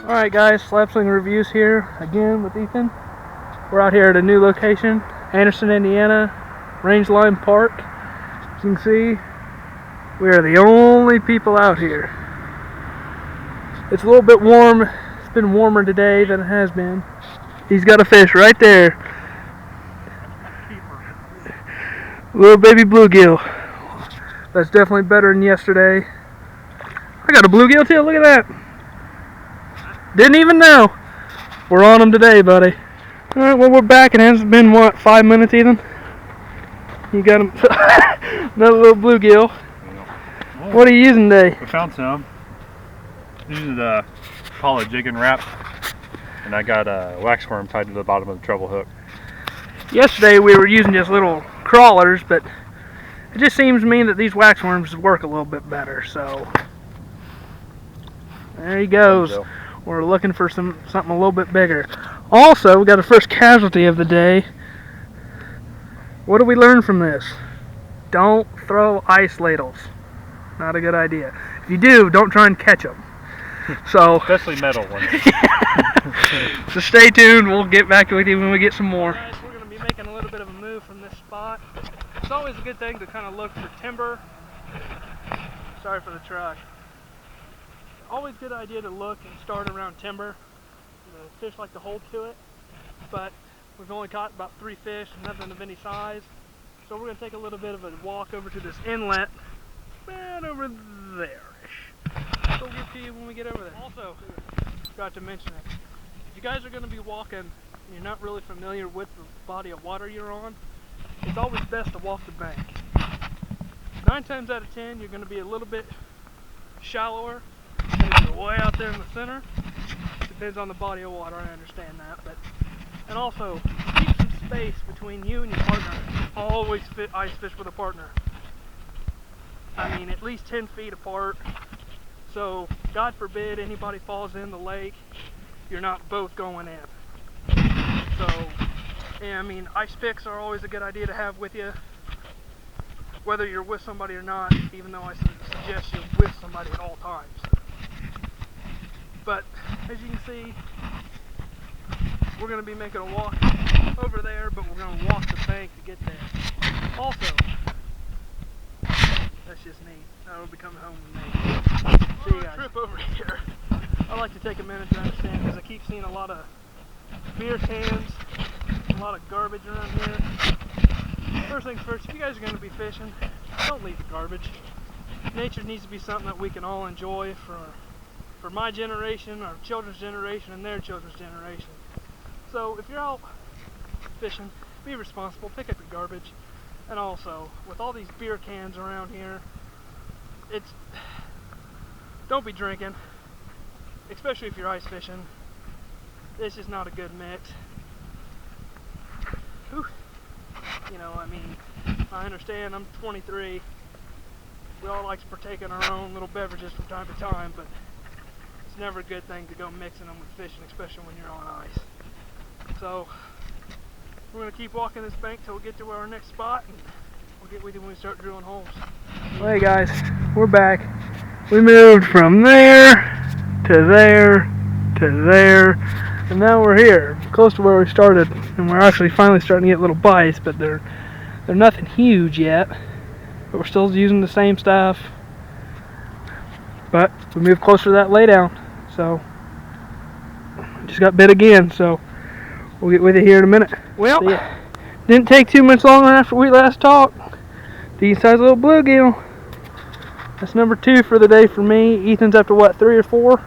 Alright guys, Slapswing Reviews here again with Ethan. We're out here at a new location, Anderson, Indiana, Rangeline Park. As you can see, we are the only people out here. It's a little bit warm. It's been warmer today than it has been. He's got a fish right there. Little baby bluegill. That's definitely better than yesterday. I got a bluegill too, look at that. Didn't even know. We're on them today, buddy. Alright, well, we're back. It hasn't been, what, 5 minutes, Ethan? You got him. Another little bluegill. Well, what are you using today? We found some. This is the Apollo jigging wrap. And I got a waxworm tied to the bottom of the treble hook. Yesterday we were using just little crawlers, but it just seems to me that these waxworms work a little bit better, so there he goes. We're looking for something a little bit bigger. Also, we got our first casualty of the day. What do we learn from this? Don't throw ice ladles. Not a good idea. If you do, don't try and catch them. So, especially metal ones. So stay tuned. We'll get back with you when we get some more. Guys, we're going to be making a little bit of a move from this spot. It's always a good thing to kind of look for timber. Sorry for the truck. Always a good idea to look and start around timber. The fish like to hold to it, but we've only caught about 3 fish, nothing of any size. So we're going to take a little bit of a walk over to this inlet, right over there-ish. So we'll get to you when we get over there. Also, forgot to mention it. If you guys are going to be walking and you're not really familiar with the body of water you're on, it's always best to walk the bank. 9 times out of 10, you're going to be a little bit shallower. If you're way out there in the center, depends on the body of water, I understand that, but and also keep some space between you and your partner. Always ice fish with a partner. I mean, at least 10 feet apart, so God forbid anybody falls in the lake, you're not both going in. So, yeah, I mean, ice picks are always a good idea to have with you, whether you're with somebody or not, even though I suggest you're with somebody at all times. But as you can see, we're going to be making a walk over there, but we're going to walk the bank to get there. Also, that's just neat. That'll be coming home with me. See you guys. Trip over here. I like to take a minute to understand because I keep seeing a lot of beer cans, a lot of garbage around here. First things first, if you guys are going to be fishing, don't leave the garbage. Nature needs to be something that we can all enjoy for my generation, our children's generation, and their children's generation. So if you're out fishing, be responsible, pick up your garbage. And also, with all these beer cans around here, don't be drinking, especially if you're ice fishing. This is not a good mix. Whew. You know, I mean, I understand I'm 23. We all like to partake in our own little beverages from time to time, but it's never a good thing to go mixing them with fishing, especially when you're on ice. So, we're going to keep walking this bank till we get to our next spot, and we'll get with you when we start drilling holes. Well, hey guys, we're back. We moved from there, to there, to there, and now we're here, close to where we started, and we're actually finally starting to get little bites, but they're nothing huge yet, but we're still using the same stuff. But we moved closer to that laydown, so just got bit again, so we'll get with you here in a minute. Well, didn't take too much longer after we last talked. Decent-sized little bluegill. That's number 2 for the day for me. Ethan's up to what, 3 or 4?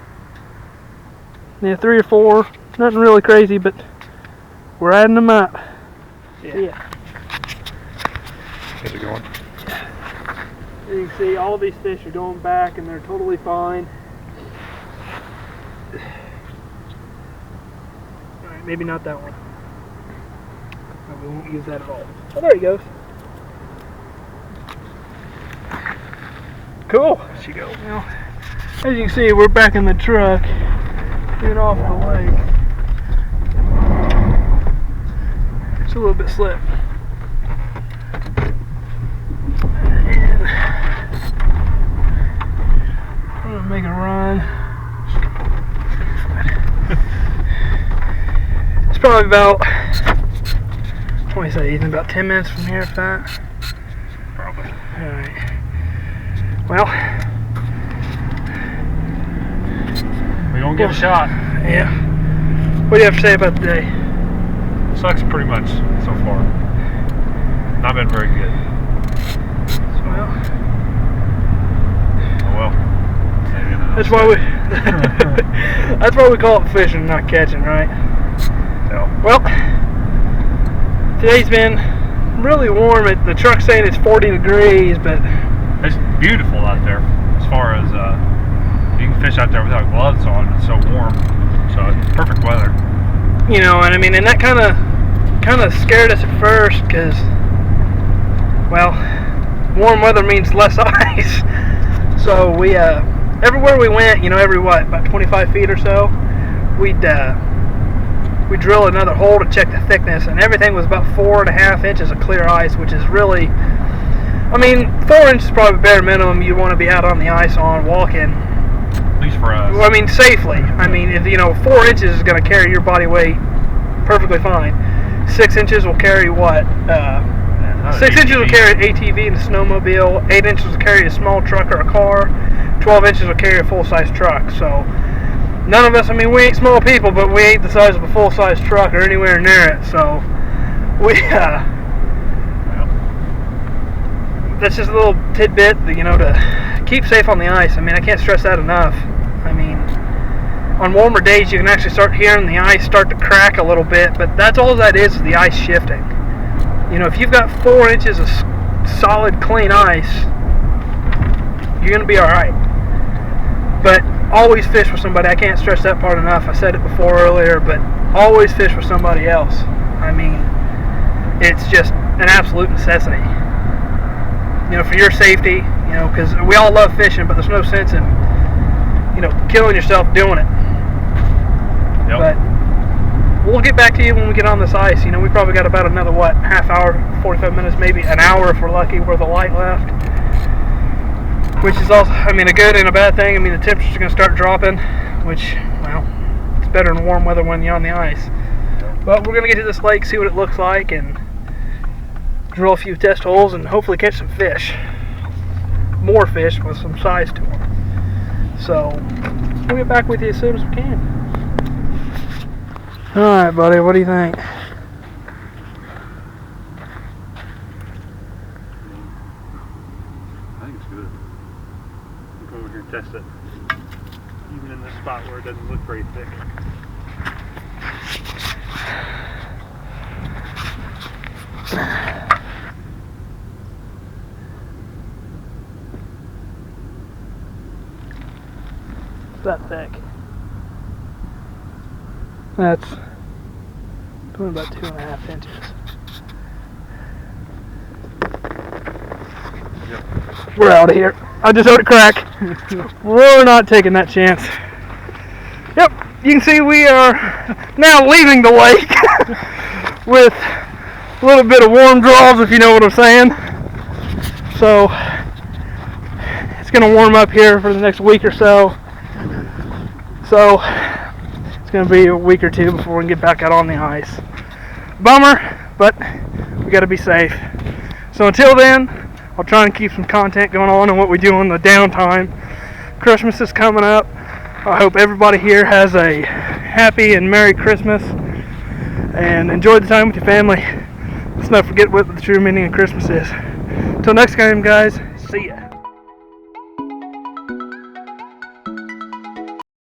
Yeah, 3 or 4. Nothing really crazy, but we're adding them up. Yeah. How's it going? You can see all these fish are going back and they're totally fine. Alright, maybe not that one. No, we won't use that at all. Oh, there he goes. Cool. There she goes. Now, as you can see, we're back in the truck. Get off the lake. It's a little bit slip. Make a run. probably about, what do you say, Ethan, about 10 minutes from here, if that? Probably. Alright. Well, we're gonna give it a shot. Yeah. What do you have to say about the day? Sucks pretty much so far. Not been very good. Well, oh well. that's why we that's why we call it fishing, not catching, right? Yeah. Well, today's been really warm. The truck's saying it's 40 degrees, but it's beautiful out there. As far as you can fish out there without gloves on. It's so warm, so it's perfect weather. You know, and I mean, and that kind of scared us at first, because, well, warm weather means less ice. So we everywhere we went, you know, every about 25 feet or so, we'd drill another hole to check the thickness, and everything was about 4.5 inches of clear ice, which is really, I mean, 4 inches is probably bare minimum you want to be out on the ice on walking. At least for us. Well, I mean, safely. I mean, if, you know, 4 inches is going to carry your body weight perfectly fine. 6 inches will carry what? 6 inches will carry an ATV and a snowmobile. 8 inches will carry a small truck or a car. 12 inches will carry a full-size truck. So none of us, I mean, we ain't small people, but we ain't the size of a full-size truck or anywhere near it. So we, that's just a little tidbit, you know, to keep safe on the ice. I mean, I can't stress that enough. I mean, on warmer days, you can actually start hearing the ice start to crack a little bit, but that's all that is the ice shifting. You know, if you've got 4 inches of solid, clean ice, you're going to be all right. But always fish with somebody. I can't stress that part enough. I said it before earlier, but always fish with somebody else. I mean, it's just an absolute necessity. You know, for your safety, you know, because we all love fishing, but there's no sense in, you know, killing yourself doing it. Yep. But we'll get back to you when we get on this ice. You know, we probably got about another, what, half hour, 45 minutes, maybe an hour if we're lucky, worth of light left. Which is also, I mean, a good and a bad thing. I mean, the temperatures are going to start dropping, which, well, it's better in warm weather when you're on the ice. But we're going to get to this lake, see what it looks like, and drill a few test holes and hopefully catch some fish. More fish with some size to them. So, we'll get back with you as soon as we can. Alright, buddy, what do you think? I think it's good. We'll come over here and test it. Even in this spot where it doesn't look very thick. That thick. That's doing about 2.5 inches. Yep. We're out of here. I just heard it crack. We're not taking that chance. Yep, you can see we are now leaving the lake with a little bit of warm draws, if you know what I'm saying. So it's going to warm up here for the next week or so. So it's going to be a week or two before we can get back out on the ice. Bummer, but we got to be safe. So until then, I'll try and keep some content going on and what we do on the downtime. Christmas is coming up. I hope everybody here has a happy and Merry Christmas and enjoy the time with your family. Let's not forget what the true meaning of Christmas is. Until next time, guys, see ya.